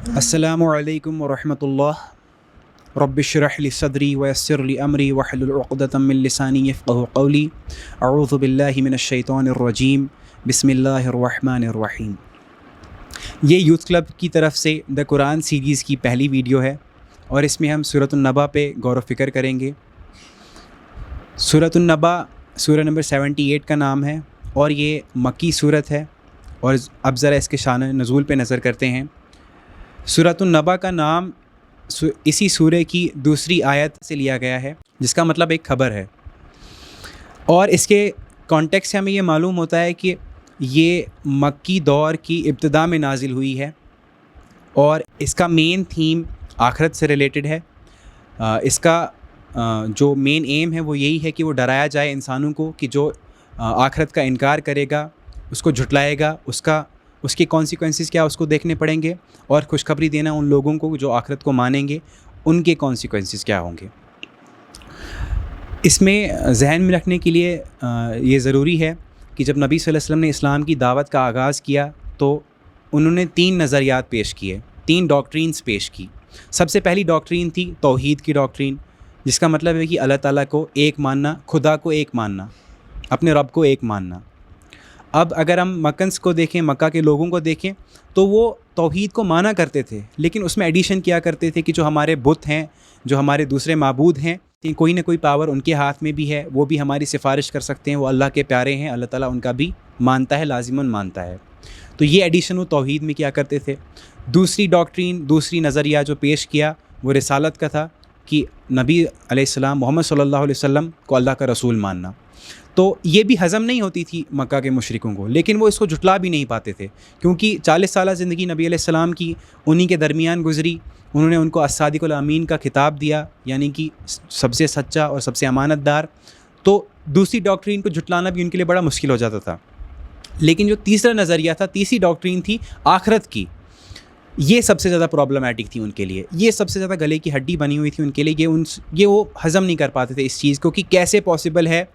अस्सलामुअलैकुम वरहमतुल्लाह। रब्बिश्रह ली सदरी वयस्सिर ली अमरी वहलुल उक़दतम मिन लिसानी यफ़क़हू क़ौली। अऊज़ु बिल्लाहि मिनश शैतानिर रजीम। बिस्मिल्लाहिर रहमानिर रहीम। ये यूथ क्लब की तरफ से द कुरान सीरीज़ की पहली वीडियो है और इसमें हम सूरतुन नबा पे गौर व फ़िक्र करेंगे। सूरतुन नबा सूरह नंबर 78 का नाम है और ये मक्की सूरत है। और अब ज़रा इसके शान नुज़ूल पे नज़र करते हैं। सूरतुन नबा का नाम इसी सूरह की दूसरी आयत से लिया गया है, जिसका मतलब एक ख़बर है। और इसके कॉन्टेक्स्ट से हमें ये मालूम होता है कि ये मक्की दौर की इब्तिदा में नाजिल हुई है और इसका मेन थीम आखरत से रिलेटेड है। इसका जो मेन एम है वो यही है कि वो डराया जाए इंसानों को कि जो आखरत का इनकार करेगा, उसको झुटलाएगा, उसके कॉन्सिक्वेंसेस क्या उसको देखने पड़ेंगे, और खुशखबरी देना उन लोगों को जो आखरत को मानेंगे उनके कॉन्सिक्वेंसेस क्या होंगे। इसमें जहन में रखने के लिए ये ज़रूरी है कि जब नबी सल्लल्लाहु अलैहि वसल्लम ने इस्लाम की दावत का आगाज़ किया तो उन्होंने 3 नज़रियात पेश किए, 3 डॉक्ट्रीन्स पेश की। सबसे पहली डॉक्ट्रीन थी तौहीद की डॉक्ट्रीन, जिसका मतलब है कि अल्लाह ताला को एक मानना, खुदा को एक मानना, अपने रब को एक मानना। अब अगर हम मक्कन्स को देखें, मक्का के लोगों को देखें, तो वो तौहीद को माना करते थे, लेकिन उसमें एडिशन किया करते थे कि जो हमारे बुत हैं, जो हमारे दूसरे माबूद हैं, कोई ना कोई पावर उनके हाथ में भी है, वो भी हमारी सिफारिश कर सकते हैं, वो अल्लाह के प्यारे हैं, अल्लाह ताला उनका भी मानता है, लाजिमन मानता है। तो ये एडिशन वो तौहीद में किया करते थे। दूसरी डॉक्ट्रीन, दूसरी नज़रिया जो पेश किया वो रिसालत का था कि नबी अलैहिस्सलाम मोहम्मद सल्लल्लाहु अलैहि वसल्लम को अल्लाह का रसूल मानना। तो ये भी हज़म नहीं होती थी मक्का के मुशरिकों को, लेकिन वो इसको जुटला भी नहीं पाते थे, क्योंकि 40 साल ज़िंदगी नबी अलैहिस्सलाम की उन्हीं के दरमियान गुज़री। उन्होंने उनको अस्सादिकुल अमीन का खिताब दिया, यानी कि सबसे सच्चा और सबसे अमानतदार। तो दूसरी डॉक्ट्रीन को जुटलाना भी उनके लिए बड़ा मुश्किल हो जाता था। लेकिन जो तीसरा नज़रिया था, तीसरी डॉक्ट्रीन थी आखरत की, ये सबसे ज़्यादा प्रॉब्लमेटिक थी उनके लिए। ये सबसे ज़्यादा गले की हड्डी बनी हुई थी उनके लिए। ये वो हज़म नहीं कर पाते थे इस चीज़ को कि कैसे पॉसिबल है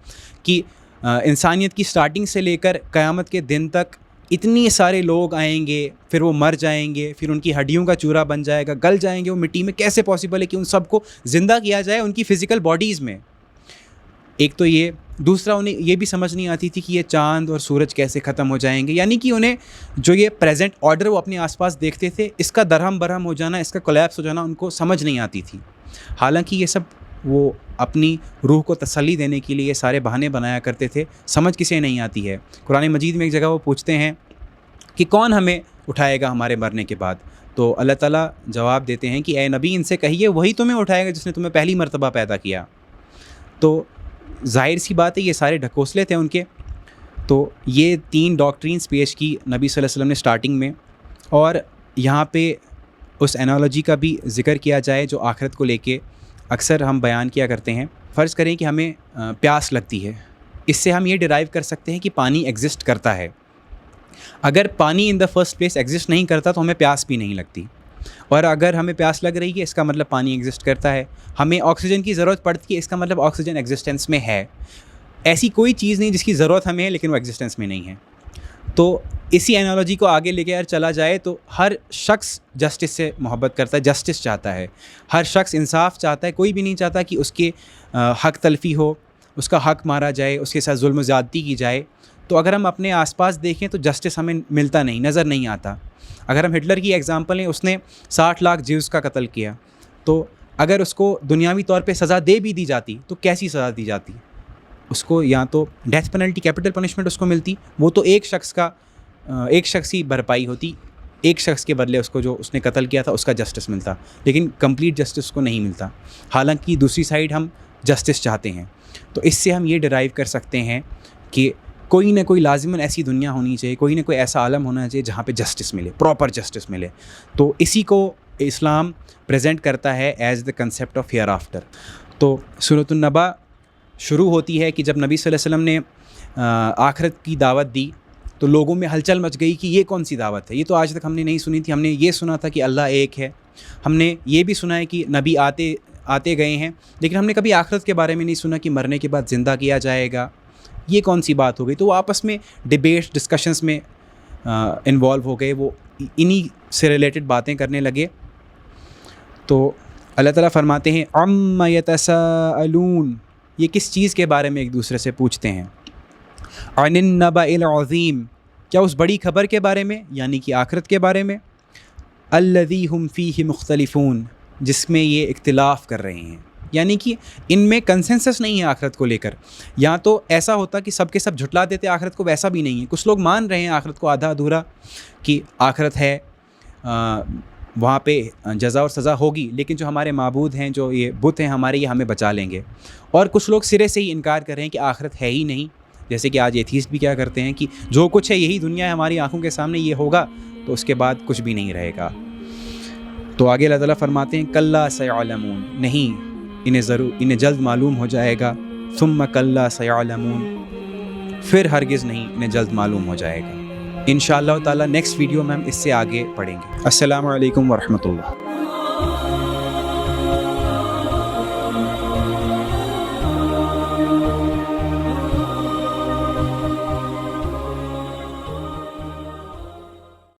कि इंसानियत की स्टार्टिंग से लेकर क़यामत के दिन तक इतने सारे लोग आएंगे, फिर वो मर जाएंगे, फिर उनकी हड्डियों का चूरा बन जाएगा, गल जाएंगे वो मिट्टी में। कैसे पॉसिबल है कि उन सबको ज़िंदा किया जाए उनकी फ़िज़िकल बॉडीज़ में। एक तो ये, दूसरा उन्हें ये भी समझ नहीं आती थी कि ये चाँद और सूरज कैसे ख़त्म हो जाएंगे, यानी कि उन्हें जो ये प्रेजेंट ऑर्डर वो अपने आसपास देखते थे, इसका दरहम बरहम हो जाना, इसका कोलैप्स हो जाना उनको समझ नहीं आती थी। हालांकि ये सब वो अपनी रूह को तसल्ली देने के लिए सारे बहाने बनाया करते थे, समझ किसे नहीं आती है। कुरान मजीद में एक जगह वो पूछते हैं कि कौन हमें उठाएगा हमारे मरने के बाद, तो अल्लाह ताला जवाब देते हैं कि ए नबी, इनसे कहिए वही तुम्हें उठाएगा जिसने तुम्हें पहली मरतबा पैदा किया। तो ज़ाहिर सी बात है ये सारे ढकोसले थे उनके। तो ये 3 डॉक्ट्रीन्स पेश की नबी सल्लल्लाहु अलैहि वसल्लम ने स्टार्टिंग में। और यहाँ पे उस एनालॉजी का भी ज़िक्र किया जाए जो आखिरत को लेके अक्सर हम बयान किया करते हैं। फ़र्ज़ करें कि हमें प्यास लगती है, इससे हम ये डिराइव कर सकते हैं कि पानी एग्ज़िस्ट करता है। अगर पानी in the first place exist नहीं करता तो हमें प्यास भी नहीं लगती, और अगर हमें प्यास लग रही है इसका मतलब पानी एग्ज़िस्ट करता है। हमें ऑक्सीजन की ज़रूरत पड़ती है, इसका मतलब ऑक्सीजन एग्जिस्टेंस में है। ऐसी कोई चीज़ नहीं जिसकी ज़रूरत हमें है लेकिन वो एग्जिस्टेंस में नहीं है। तो इसी एनालॉजी को आगे लेके अगर चला जाए तो हर शख्स जस्टिस से मोहब्बत करता है, जस्टिस चाहता है। हर शख्स इंसाफ चाहता है। कोई भी नहीं चाहता कि उसके हक़ तलफ़ी हो, उसका हक़ मारा जाए, उसके साथ जुल्म ज़्यादती की जाए। तो अगर हम अपने आसपास देखें तो जस्टिस हमें मिलता नहीं, नज़र नहीं आता। अगर हम हिटलर की एग्ज़ाम्पल लें, उसने 60 लाख ज्यूज़ का कत्ल किया, तो अगर उसको दुनियावी तौर पे सज़ा दे भी दी जाती तो कैसी सज़ा दी जाती? उसको या तो डेथ पेनल्टी, कैपिटल पनिशमेंट उसको मिलती, वो तो एक शख्स की भरपाई होती, एक शख्स के बदले उसको जो उसने कत्ल किया था उसका जस्टिस मिलता, लेकिन कंप्लीट जस्टिस उसको नहीं मिलता। हालांकि दूसरी साइड हम जस्टिस चाहते हैं। तो इससे हम ये डिराइव कर सकते हैं कि कोई ना कोई लाजिमन ऐसी दुनिया होनी चाहिए, कोई ना कोई ऐसा आलम होना चाहिए जहाँ पे जस्टिस मिले, प्रॉपर जस्टिस मिले। तो इसी को इस्लाम प्रेजेंट करता है as the concept of here after. तो सूरतुन नबा शुरू होती है कि जब नबी सल्लल्लाहु अलैहि वसल्लम ने आखिरत की दावत दी तो लोगों में हलचल मच गई कि ये कौन सी दावत है, ये तो आज तक हमने नहीं सुनी थी। हमने ये सुना था कि अल्लाह एक है, हमने ये भी सुना है कि नबी आते गए हैं, लेकिन हमने कभी आखिरत के बारे में नहीं सुना कि मरने के बाद ज़िंदा किया जाएगा। ये कौन सी बात हो गई? तो वो आपस में डिबेट्स, डिस्कशंस में इन्वॉल्व हो गए। वो इन्हीं से रिलेटेड बातें करने लगे। तो अल्लाह ताला फरमाते हैं अम्मा यतसाअलून, ये किस चीज़ के बारे में एक दूसरे से पूछते हैं। अनिन नबाइल अज़ीम, क्या उस बड़ी खबर के बारे में, यानी कि आखिरत के बारे में। अल्लज़ी हुम फ़ीहि मुख्तलिफ़ून, जिसमें ये इख्तिलाफ़ कर रहे हैं, यानी कि इनमें कंसेंसस नहीं है आखिरत को लेकर। या तो ऐसा होता कि सब के सब झुटला देते आखिरत को, वैसा भी नहीं है। कुछ लोग मान रहे हैं आखिरत को आधा अधूरा कि आखिरत है, वहाँ पे जज़ा और सज़ा होगी, लेकिन जो हमारे माबूद हैं, जो ये बुत हैं हमारे, ये हमें बचा लेंगे। और कुछ लोग सिरे से ही इनकार कर रहे हैं कि आखिरत है ही नहीं। जैसे कि आज एथीस्ट भी क्या करते हैं कि जो कुछ है यही दुनिया है, हमारी आंखों के सामने ये होगा, तो उसके बाद कुछ भी नहीं रहेगा। तो आगे अल्लाह ताला फरमाते हैं कल्ला सयअलमून, नहीं, इन्हें जल्द मालूम हो जाएगा। सुम्मा कल्ला सयअलमून, फिर हरगिज़ नहीं, इन्हें जल्द मालूम हो जाएगा। इंशाअल्लाह ताला नेक्स्ट वीडियो में हम इससे आगे पढ़ेंगे। अस्सलामु अलैकुम वरहमतुल्लाह।